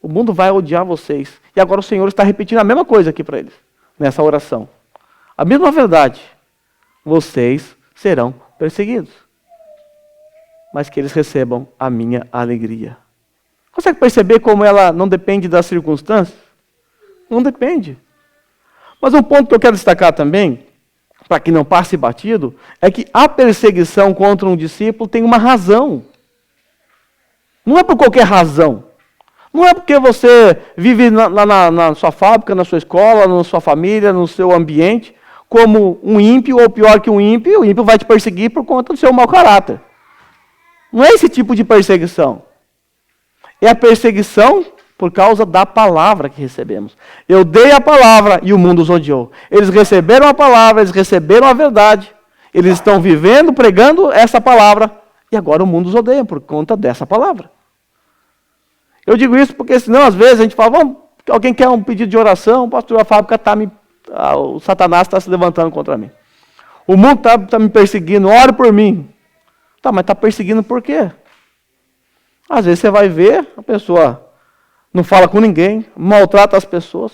A: O mundo vai odiar vocês. E agora o Senhor está repetindo a mesma coisa aqui para eles, nessa oração. A mesma verdade. Vocês serão perseguidos, mas que eles recebam a minha alegria. Consegue perceber como ela não depende das circunstâncias? Não depende. Mas um ponto que eu quero destacar também, para que não passe batido, é que a perseguição contra um discípulo tem uma razão. Não é por qualquer razão. Não é porque você vive na sua fábrica, na sua escola, na sua família, no seu ambiente, como um ímpio, ou pior que um ímpio, o ímpio vai te perseguir por conta do seu mau caráter. Não é esse tipo de perseguição. É a perseguição por causa da palavra que recebemos. Eu dei a palavra e o mundo os odiou. Eles receberam a palavra, eles receberam a verdade. Eles estão vivendo, pregando essa palavra. E agora o mundo os odeia por conta dessa palavra. Eu digo isso porque senão às vezes a gente fala, alguém quer um pedido de oração, pastor, a fábrica o Satanás está se levantando contra mim. O mundo está me perseguindo, ore por mim. Tá, mas está perseguindo por quê? Às vezes você vai ver, a pessoa não fala com ninguém, maltrata as pessoas.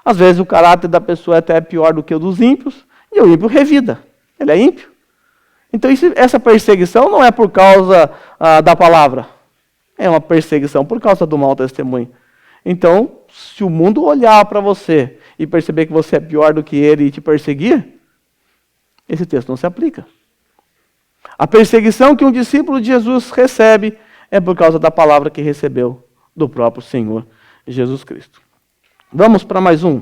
A: Às vezes o caráter da pessoa é até pior do que o dos ímpios, e o ímpio revida. Ele é ímpio. Então essa perseguição não é por causa da palavra. É uma perseguição por causa do mau testemunho. Então, se o mundo olhar para você e perceber que você é pior do que ele e te perseguir, esse texto não se aplica. A perseguição que um discípulo de Jesus recebe é por causa da palavra que recebeu do próprio Senhor Jesus Cristo. Vamos para mais um.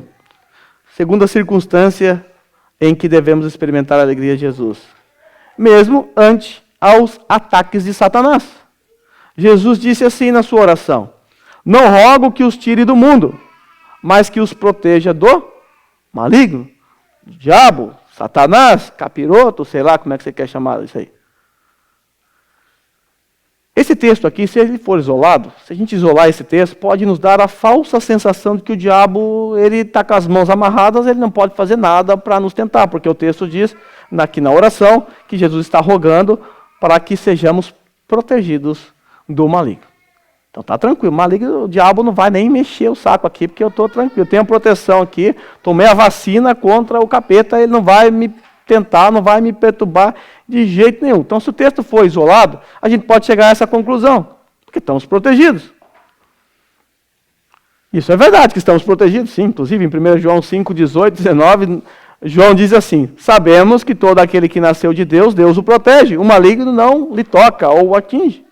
A: Segunda circunstância em que devemos experimentar a alegria de Jesus. Mesmo ante aos ataques de Satanás. Jesus disse assim na sua oração: não rogo que os tire do mundo, mas que os proteja do maligno, do diabo, Satanás, capiroto, sei lá como é que você quer chamar isso aí. Esse texto aqui, se ele for isolado, se a gente isolar esse texto, pode nos dar a falsa sensação de que o diabo ele está com as mãos amarradas, ele não pode fazer nada para nos tentar, porque o texto diz, aqui na oração, que Jesus está rogando para que sejamos protegidos do maligno. Então tá tranquilo, o diabo não vai nem mexer o saco aqui, porque eu estou tranquilo, eu tenho proteção aqui, tomei a vacina contra o capeta, ele não vai me tentar, não vai me perturbar de jeito nenhum. Então, se o texto for isolado, a gente pode chegar a essa conclusão, porque estamos protegidos. Isso é verdade, que estamos protegidos, sim. Inclusive, em 1 João 5, 18, 19, João diz assim: sabemos que todo aquele que nasceu de Deus, Deus o protege, o maligno não lhe toca ou o atinge.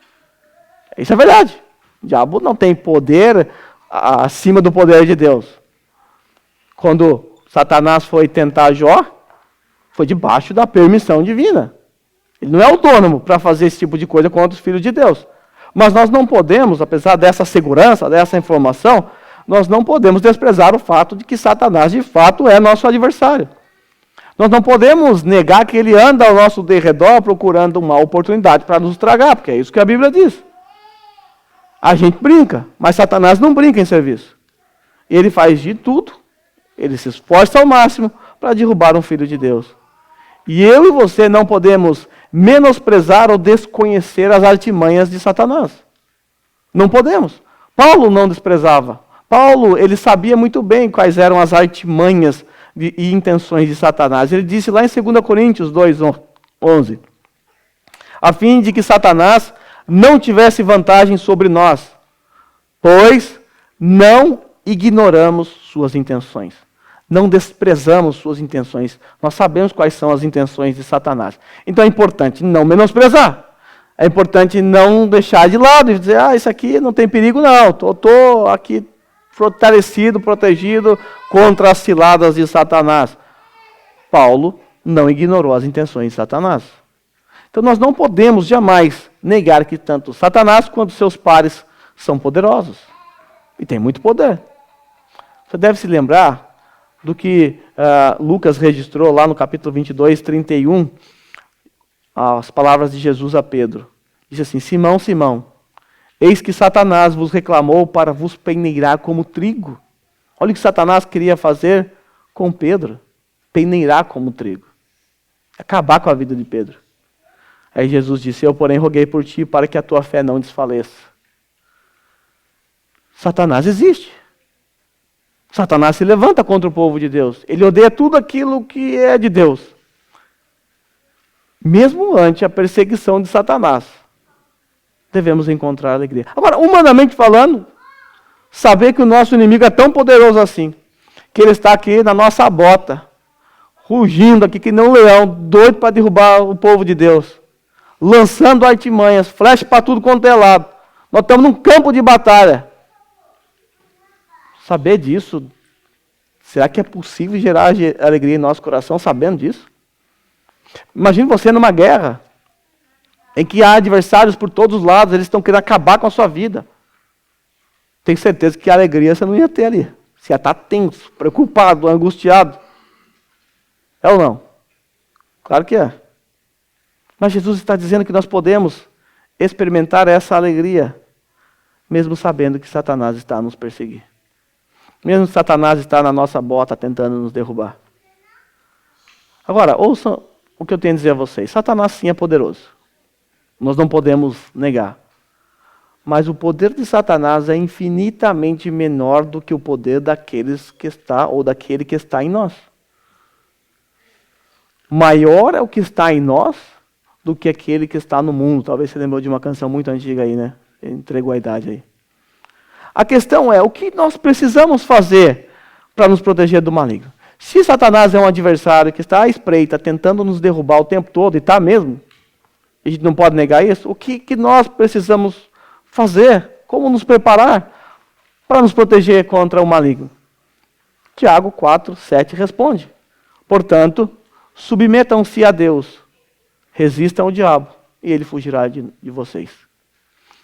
A: Isso é verdade. O diabo não tem poder acima do poder de Deus. Quando Satanás foi tentar Jó, foi debaixo da permissão divina. Ele não é autônomo para fazer esse tipo de coisa contra os filhos de Deus. Mas nós não podemos, apesar dessa segurança, dessa informação, nós não podemos desprezar o fato de que Satanás, de fato, é nosso adversário. Nós não podemos negar que ele anda ao nosso derredor procurando uma oportunidade para nos estragar, porque é isso que a Bíblia diz. A gente brinca, mas Satanás não brinca em serviço. Ele faz de tudo, ele se esforça ao máximo para derrubar um filho de Deus. E eu e você não podemos menosprezar ou desconhecer as artimanhas de Satanás. Não podemos. Paulo não desprezava. Paulo, ele sabia muito bem quais eram as artimanhas e intenções de Satanás. Ele disse lá em 2 Coríntios 2:11, a fim de que Satanás não tivesse vantagem sobre nós, pois não ignoramos suas intenções. Não desprezamos suas intenções. Nós sabemos quais são as intenções de Satanás. Então é importante não menosprezar. É importante não deixar de lado e dizer, isso aqui não tem perigo não. Estou aqui fortalecido, protegido contra as ciladas de Satanás. Paulo não ignorou as intenções de Satanás. Então nós não podemos jamais negar que tanto Satanás quanto seus pares são poderosos. E tem muito poder. Você deve se lembrar do que Lucas registrou lá no capítulo 22, 31, as palavras de Jesus a Pedro. Diz assim, Simão, Simão, eis que Satanás vos reclamou para vos peneirar como trigo. Olha o que Satanás queria fazer com Pedro. Peneirar como trigo. Acabar com a vida de Pedro. Aí Jesus disse, eu porém roguei por ti para que a tua fé não desfaleça. Satanás existe. Satanás se levanta contra o povo de Deus. Ele odeia tudo aquilo que é de Deus. Mesmo ante a perseguição de Satanás, devemos encontrar alegria. Agora, humanamente falando, saber que o nosso inimigo é tão poderoso assim, que ele está aqui na nossa bota, rugindo aqui que nem um leão, doido para derrubar o povo de Deus, lançando artimanhas, flecha para tudo quanto é lado. Nós estamos num campo de batalha. Saber disso, será que é possível gerar alegria em nosso coração sabendo disso? Imagine você numa guerra, em que há adversários por todos os lados, eles estão querendo acabar com a sua vida. Tenho certeza que a alegria você não ia ter ali. Você ia estar tenso, preocupado, angustiado. É ou não? Claro que é. Mas Jesus está dizendo que nós podemos experimentar essa alegria, mesmo sabendo que Satanás está a nos perseguir. Mesmo que Satanás está na nossa bota tentando nos derrubar. Agora, ouçam o que eu tenho a dizer a vocês. Satanás sim é poderoso. Nós não podemos negar. Mas o poder de Satanás é infinitamente menor do que o poder daqueles que está, ou daquele que está em nós. Maior é o que está em nós do que aquele que está no mundo. Talvez você lembrou de uma canção muito antiga aí, né? Ele entregou a idade aí. A questão é, o que nós precisamos fazer para nos proteger do maligno? Se Satanás é um adversário que está à espreita, tentando nos derrubar o tempo todo, e está mesmo, a gente não pode negar isso, o que nós precisamos fazer? Como nos preparar para nos proteger contra o maligno? Tiago 4:7 responde. Portanto, submetam-se a Deus, resistam ao diabo, e ele fugirá de vocês.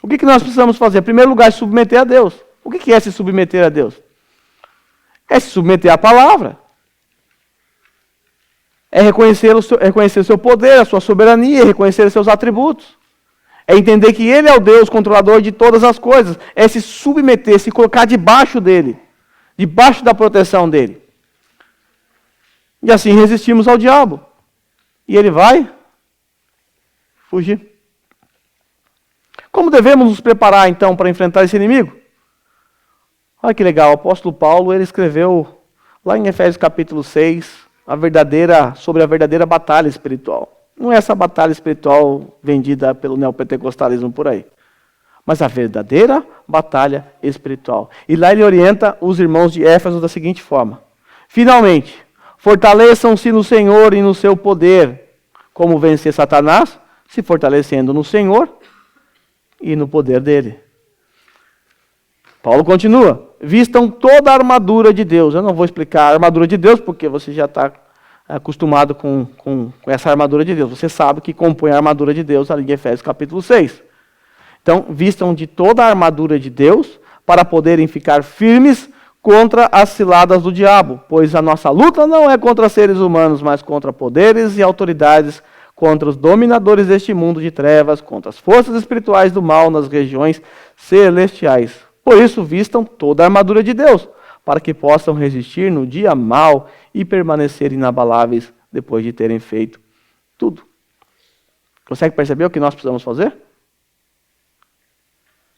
A: O que nós precisamos fazer? Em primeiro lugar, submeter a Deus. O que é se submeter a Deus? É se submeter à palavra. É reconhecer o seu poder, a sua soberania, reconhecer os seus atributos. É entender que Ele é o Deus controlador de todas as coisas. É se submeter, se colocar debaixo dEle, debaixo da proteção dEle. E assim resistimos ao diabo. E ele vai fugir. Como devemos nos preparar, então, para enfrentar esse inimigo? Olha que legal, o apóstolo Paulo, ele escreveu, lá em Efésios capítulo 6, sobre a verdadeira batalha espiritual. Não é essa batalha espiritual vendida pelo neopentecostalismo por aí, mas a verdadeira batalha espiritual. E lá ele orienta os irmãos de Éfeso da seguinte forma. Finalmente, fortaleçam-se no Senhor e no seu poder. Como vencer Satanás? Se fortalecendo no Senhor e no poder dele. Paulo continua. Vistam toda a armadura de Deus. Eu não vou explicar a armadura de Deus, porque você já está acostumado com essa armadura de Deus. Você sabe que compõe a armadura de Deus ali em Efésios capítulo 6. Então, vistam de toda a armadura de Deus para poderem ficar firmes contra as ciladas do diabo, pois a nossa luta não é contra seres humanos, mas contra poderes e autoridades, contra os dominadores deste mundo de trevas, contra as forças espirituais do mal nas regiões celestiais. Por isso, vistam toda a armadura de Deus, para que possam resistir no dia mau e permanecer inabaláveis depois de terem feito tudo. Consegue perceber o que nós precisamos fazer?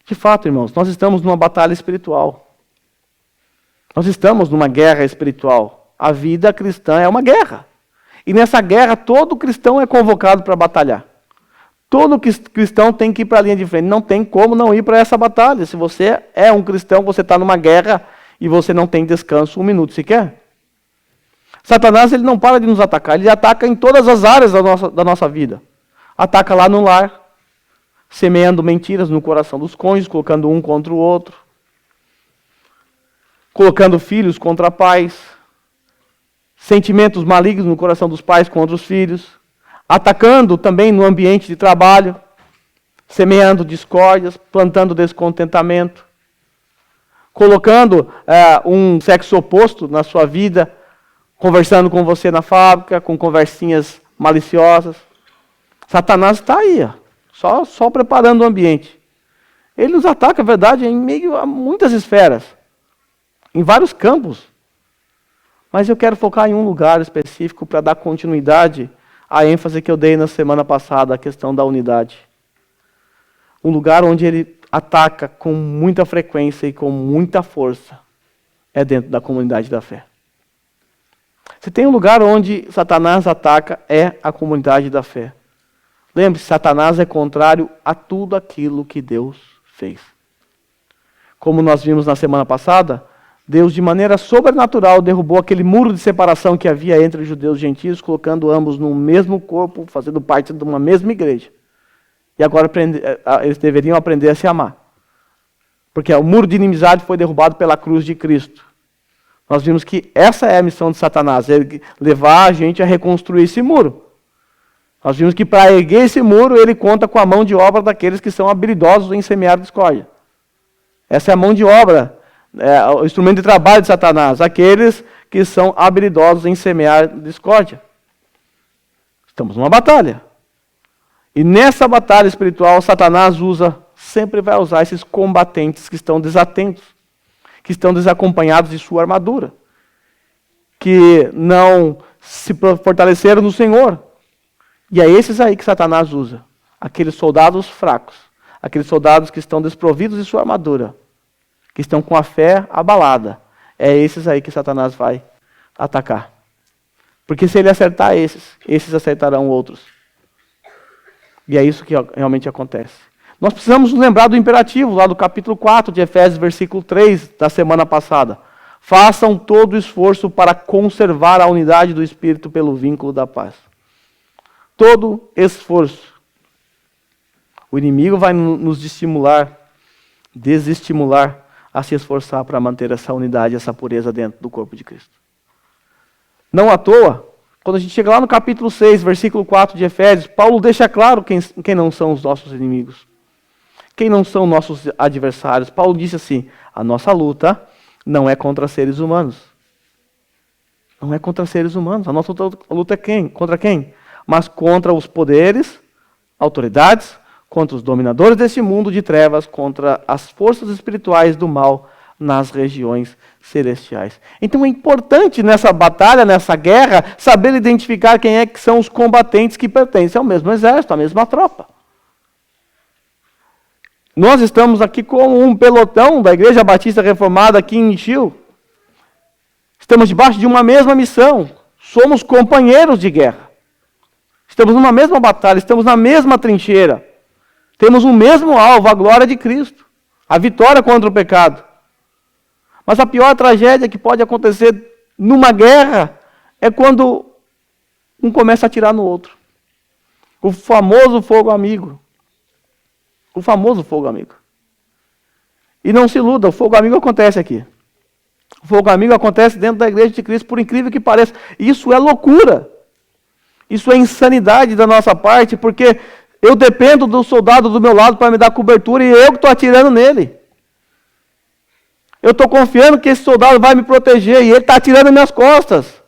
A: De fato, irmãos, nós estamos numa batalha espiritual. Nós estamos numa guerra espiritual. A vida cristã é uma guerra. E nessa guerra, todo cristão é convocado para batalhar. Todo cristão tem que ir para a linha de frente. Não tem como não ir para essa batalha. Se você é um cristão, você está numa guerra e você não tem descanso um minuto sequer. Satanás, ele não para de nos atacar. Ele ataca em todas as áreas da nossa vida. Ataca lá no lar, semeando mentiras no coração dos cônjuges, colocando um contra o outro. Colocando filhos contra pais, sentimentos malignos no coração dos pais contra os filhos, atacando também no ambiente de trabalho, semeando discórdias, plantando descontentamento, colocando um sexo oposto na sua vida, conversando com você na fábrica, com conversinhas maliciosas. Satanás está aí, só preparando o ambiente. Ele nos ataca, é verdade, em meio a muitas esferas. Em vários campos. Mas eu quero focar em um lugar específico para dar continuidade à ênfase que eu dei na semana passada, a questão da unidade. Um lugar onde ele ataca com muita frequência e com muita força é dentro da comunidade da fé. Se tem um lugar onde Satanás ataca, é a comunidade da fé. Lembre-se, Satanás é contrário a tudo aquilo que Deus fez. Como nós vimos na semana passada, Deus, de maneira sobrenatural, derrubou aquele muro de separação que havia entre judeus e gentios, colocando ambos no mesmo corpo, fazendo parte de uma mesma igreja. E agora eles deveriam aprender a se amar. Porque o muro de inimizade foi derrubado pela cruz de Cristo. Nós vimos que essa é a missão de Satanás, ele levar a gente a reconstruir esse muro. Nós vimos que para erguer esse muro, ele conta com a mão de obra daqueles que são habilidosos em semear discórdia. Essa é a mão de obra, o instrumento de trabalho de Satanás, aqueles que são habilidosos em semear discórdia. Estamos numa batalha. E nessa batalha espiritual, Satanás sempre vai usar esses combatentes que estão desatentos, que estão desacompanhados de sua armadura, que não se fortaleceram no Senhor. E é esses aí que Satanás usa, aqueles soldados fracos, aqueles soldados que estão desprovidos de sua armadura, que estão com a fé abalada. É esses aí que Satanás vai atacar. Porque se ele acertar esses acertarão outros. E é isso que realmente acontece. Nós precisamos nos lembrar do imperativo, lá do capítulo 4 de Efésios, versículo 3, da semana passada. Façam todo o esforço para conservar a unidade do Espírito pelo vínculo da paz. Todo esforço. O inimigo vai nos desestimular a se esforçar para manter essa unidade, essa pureza dentro do corpo de Cristo. Não à toa, quando a gente chega lá no capítulo 6, versículo 4 de Efésios, Paulo deixa claro quem não são os nossos inimigos. Quem não são nossos adversários. Paulo disse assim, a nossa luta não é contra seres humanos. Não é contra seres humanos. A nossa luta é contra quem? Mas contra os poderes, autoridades, contra os dominadores deste mundo de trevas, contra as forças espirituais do mal nas regiões celestiais. Então é importante nessa batalha, nessa guerra, saber identificar quem é que são os combatentes que pertencem ao mesmo exército, à mesma tropa. Nós estamos aqui como um pelotão da Igreja Batista Reformada aqui em Nishio. Estamos debaixo de uma mesma missão. Somos companheiros de guerra. Estamos numa mesma batalha, estamos na mesma trincheira. Temos o mesmo alvo, a glória de Cristo. A vitória contra o pecado. Mas a pior tragédia que pode acontecer numa guerra é quando um começa a atirar no outro. O famoso fogo amigo. O famoso fogo amigo. E não se iluda, o fogo amigo acontece aqui. O fogo amigo acontece dentro da igreja de Cristo, por incrível que pareça. Isso é loucura. Isso é insanidade da nossa parte, porque eu dependo do soldado do meu lado para me dar cobertura e eu que estou atirando nele. Eu estou confiando que esse soldado vai me proteger e ele está atirando nas minhas costas.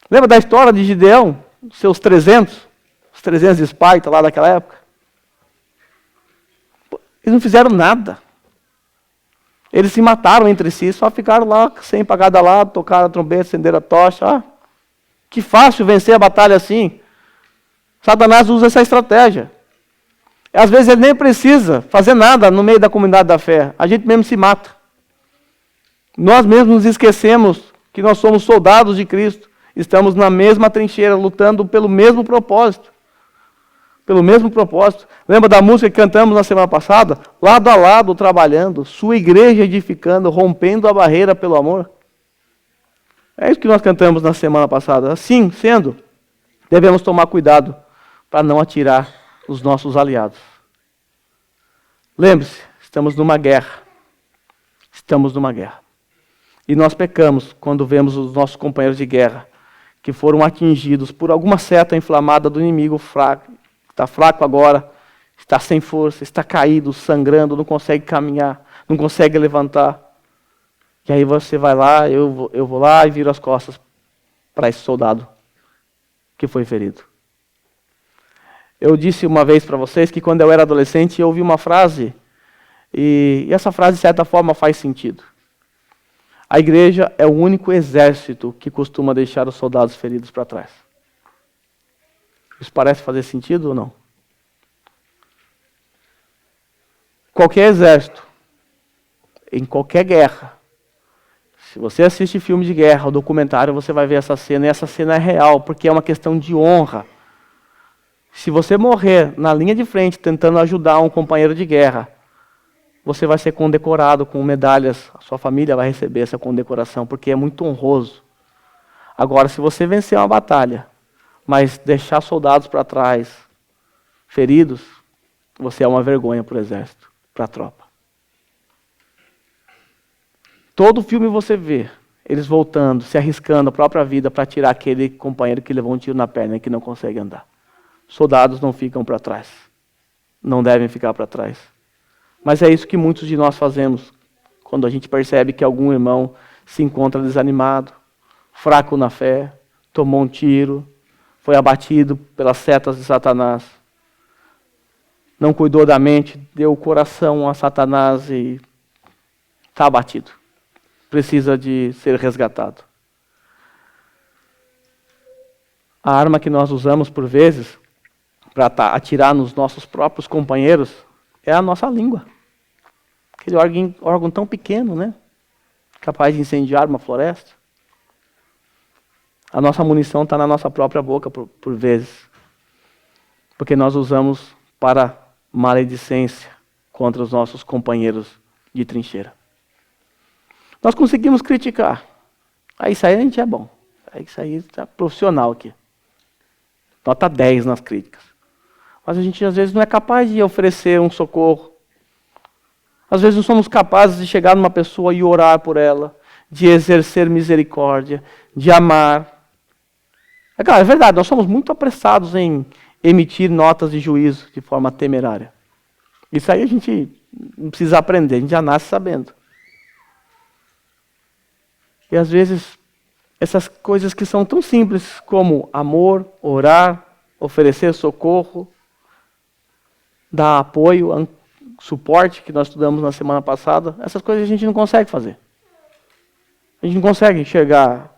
A: Lembra da história de Gideão? Seus 300? Os 300 de Esparta lá daquela época? Eles não fizeram nada. Eles se mataram entre si, só ficaram lá sem pagar da lado, tocaram a trombeta, acenderam a tocha. Ah, que fácil vencer a batalha assim. Satanás usa essa estratégia. Às vezes ele nem precisa fazer nada no meio da comunidade da fé. A gente mesmo se mata. Nós mesmos nos esquecemos que nós somos soldados de Cristo. Estamos na mesma trincheira, lutando pelo mesmo propósito. Pelo mesmo propósito. Lembra da música que cantamos na semana passada? Lado a lado, trabalhando, sua igreja edificando, rompendo a barreira pelo amor. É isso que nós cantamos na semana passada. Assim sendo, devemos tomar cuidado para não atirar os nossos aliados. Lembre-se, estamos numa guerra. Estamos numa guerra. E nós pecamos quando vemos os nossos companheiros de guerra que foram atingidos por alguma seta inflamada do inimigo fraco. Está fraco agora, está sem força, está caído, sangrando, não consegue caminhar, não consegue levantar. E aí você vai lá, eu vou lá e viro as costas para esse soldado que foi ferido. Eu disse uma vez para vocês que quando eu era adolescente eu ouvi uma frase, e essa frase de certa forma faz sentido. A igreja é o único exército que costuma deixar os soldados feridos para trás. Isso parece fazer sentido ou não? Qualquer exército, em qualquer guerra, se você assiste filme de guerra ou documentário, você vai ver essa cena, e essa cena é real, porque é uma questão de honra. Se você morrer na linha de frente tentando ajudar um companheiro de guerra, você vai ser condecorado com medalhas, a sua família vai receber essa condecoração, porque é muito honroso. Agora, se você vencer uma batalha, mas deixar soldados para trás, feridos, você é uma vergonha para o exército, para a tropa. Todo filme você vê, eles voltando, se arriscando a própria vida para tirar aquele companheiro que levou um tiro na perna e que não consegue andar. Soldados não ficam para trás. Não devem ficar para trás. Mas é isso que muitos de nós fazemos quando a gente percebe que algum irmão se encontra desanimado, fraco na fé, tomou um tiro, foi abatido pelas setas de Satanás. Não cuidou da mente, deu o coração a Satanás e está abatido. Precisa de ser resgatado. A arma que nós usamos por vezes para atirar nos nossos próprios companheiros é a nossa língua. Aquele órgão tão pequeno, né? Capaz de incendiar uma floresta. A nossa munição está na nossa própria boca por vezes. Porque nós usamos para maledicência contra os nossos companheiros de trincheira. Nós conseguimos criticar. Aí isso aí a gente é bom. Isso aí está profissional aqui. Nota 10 nas críticas. Mas a gente às vezes não é capaz de oferecer um socorro. Às vezes não somos capazes de chegar numa pessoa e orar por ela, de exercer misericórdia, de amar. É claro, é verdade, nós somos muito apressados em emitir notas de juízo de forma temerária. Isso aí a gente não precisa aprender, a gente já nasce sabendo. E às vezes, essas coisas que são tão simples como amor, orar, oferecer socorro, dar apoio, suporte, que nós estudamos na semana passada, essas coisas a gente não consegue fazer. A gente não consegue enxergar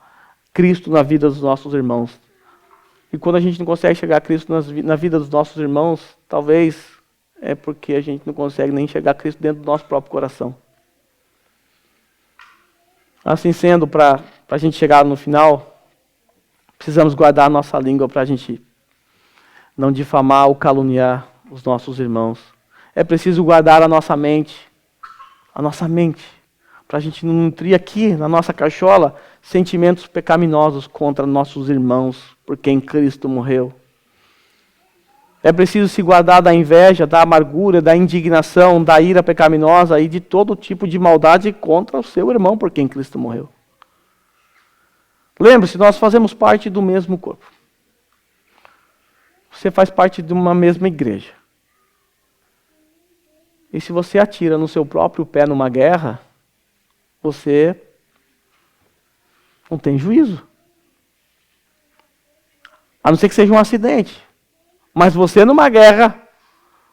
A: Cristo na vida dos nossos irmãos. E quando a gente não consegue enxergar Cristo na vida dos nossos irmãos, talvez é porque a gente não consegue nem enxergar Cristo dentro do nosso próprio coração. Assim sendo, para a gente chegar no final, precisamos guardar a nossa língua para a gente não difamar ou caluniar os nossos irmãos. É preciso guardar a nossa mente, para a gente não nutrir aqui na nossa cachola sentimentos pecaminosos contra nossos irmãos, por quem Cristo morreu. É preciso se guardar da inveja, da amargura, da indignação, da ira pecaminosa e de todo tipo de maldade contra o seu irmão, por quem Cristo morreu. Lembre-se, nós fazemos parte do mesmo corpo. Você faz parte de uma mesma igreja. E se você atira no seu próprio pé numa guerra, você não tem juízo. A não ser que seja um acidente. Mas você numa guerra,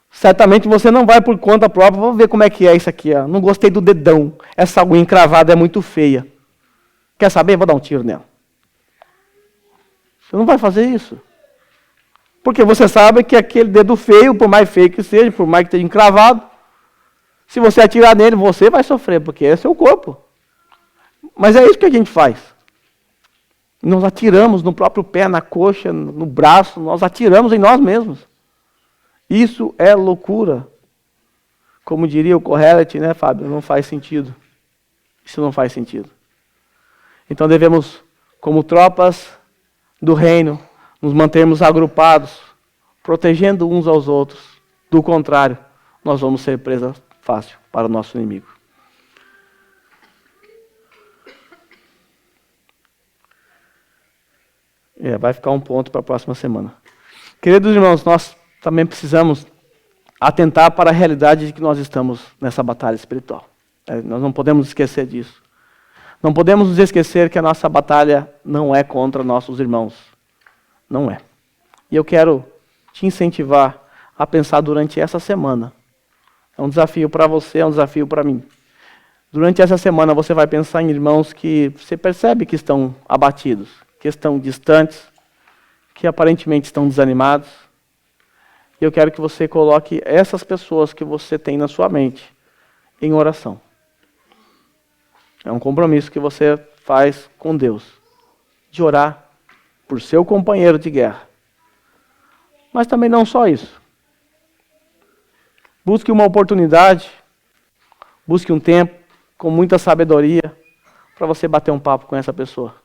A: certamente você não vai por conta própria. Vamos ver como é que é isso aqui. Ó. Não gostei do dedão. Essa unha encravada é muito feia. Quer saber? Vou dar um tiro nela. Você não vai fazer isso. Porque você sabe que aquele dedo feio, por mais feio que seja, por mais que esteja encravado, se você atirar nele, você vai sofrer, porque é seu corpo. Mas é isso que a gente faz. Nós atiramos no próprio pé, na coxa, no braço, nós atiramos em nós mesmos. Isso é loucura. Como diria o Kohelet, né, Fábio? Não faz sentido. Isso não faz sentido. Então devemos, como tropas do reino, nos mantermos agrupados, protegendo uns aos outros. Do contrário, nós vamos ser presa fácil para o nosso inimigo. Vai ficar um ponto para a próxima semana. Queridos irmãos, nós também precisamos atentar para a realidade de que nós estamos nessa batalha espiritual. Nós não podemos esquecer disso. Não podemos nos esquecer que a nossa batalha não é contra nossos irmãos. Não é. E eu quero te incentivar a pensar durante essa semana. É um desafio para você, é um desafio para mim. Durante essa semana você vai pensar em irmãos que você percebe que estão abatidos, que estão distantes, que aparentemente estão desanimados. E eu quero que você coloque essas pessoas que você tem na sua mente em oração. É um compromisso que você faz com Deus, de orar por seu companheiro de guerra. Mas também não só isso. Busque uma oportunidade, busque um tempo com muita sabedoria para você bater um papo com essa pessoa.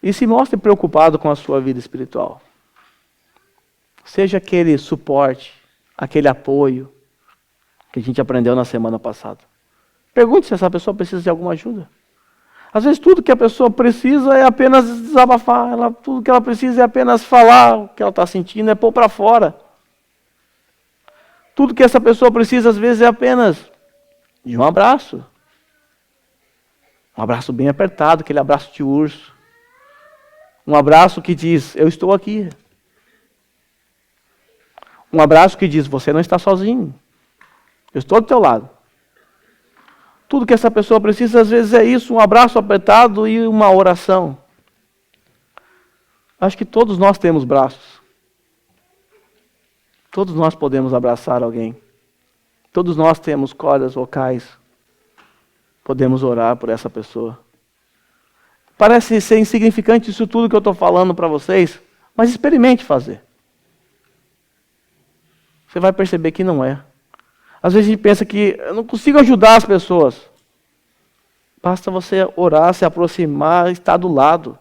A: E se mostre preocupado com a sua vida espiritual. Seja aquele suporte, aquele apoio que a gente aprendeu na semana passada. Pergunte se essa pessoa precisa de alguma ajuda. Às vezes tudo que a pessoa precisa é apenas desabafar. Tudo que ela precisa é apenas falar o que ela está sentindo, é pôr para fora. Tudo que essa pessoa precisa às vezes é apenas de um abraço. Um abraço bem apertado, aquele abraço de urso. Um abraço que diz, eu estou aqui. Um abraço que diz, você não está sozinho. Eu estou do teu lado. Tudo que essa pessoa precisa, às vezes, é isso, um abraço apertado e uma oração. Acho que todos nós temos braços. Todos nós podemos abraçar alguém. Todos nós temos cordas vocais. Podemos orar por essa pessoa. Parece ser insignificante isso tudo que eu estou falando para vocês, mas experimente fazer. Você vai perceber que não é. Às vezes a gente pensa que eu não consigo ajudar as pessoas. Basta você orar, se aproximar, estar do lado.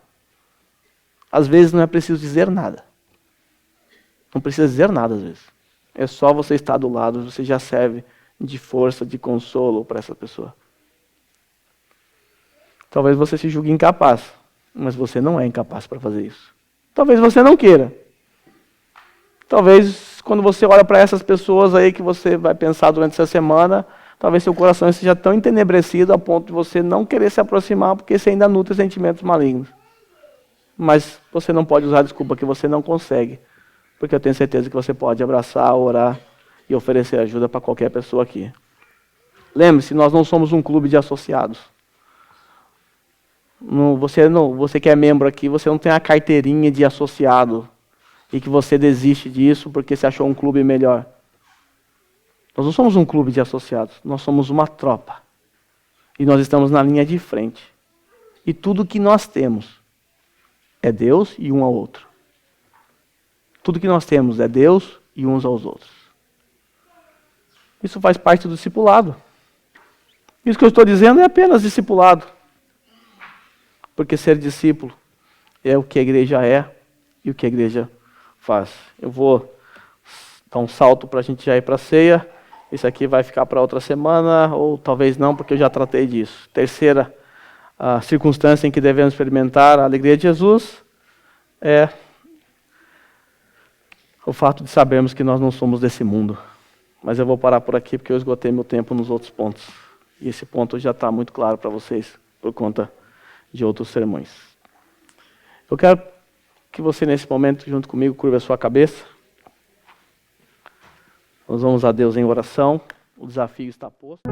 A: Às vezes não é preciso dizer nada. Não precisa dizer nada às vezes. É só você estar do lado, você já serve de força, de consolo para essa pessoa. Talvez você se julgue incapaz, mas você não é incapaz para fazer isso. Talvez você não queira. Talvez quando você olha para essas pessoas aí que você vai pensar durante essa semana, talvez seu coração esteja tão entenebrecido a ponto de você não querer se aproximar porque você ainda nutre sentimentos malignos. Mas você não pode usar a desculpa que você não consegue, porque eu tenho certeza que você pode abraçar, orar e oferecer ajuda para qualquer pessoa aqui. Lembre-se, nós não somos um clube de associados. Você que é membro aqui, você não tem a carteirinha de associado e que você desiste disso porque você achou um clube melhor. Nós não somos um clube de associados, nós somos uma tropa. E nós estamos na linha de frente. E tudo que nós temos é Deus e um ao outro. Tudo que nós temos é Deus e uns aos outros. Isso faz parte do discipulado. Isso que eu estou dizendo é apenas discipulado. Porque ser discípulo é o que a igreja é e o que a igreja faz. Eu vou dar um salto para a gente já ir para a ceia. Isso aqui vai ficar para outra semana, ou talvez não, porque eu já tratei disso. Terceira circunstância em que devemos experimentar a alegria de Jesus é o fato de sabermos que nós não somos desse mundo. Mas eu vou parar por aqui porque eu esgotei meu tempo nos outros pontos. E esse ponto já está muito claro para vocês por conta de outros sermões. Eu quero que você, nesse momento, junto comigo, curva a sua cabeça. Nós vamos a Deus em oração. O desafio está posto.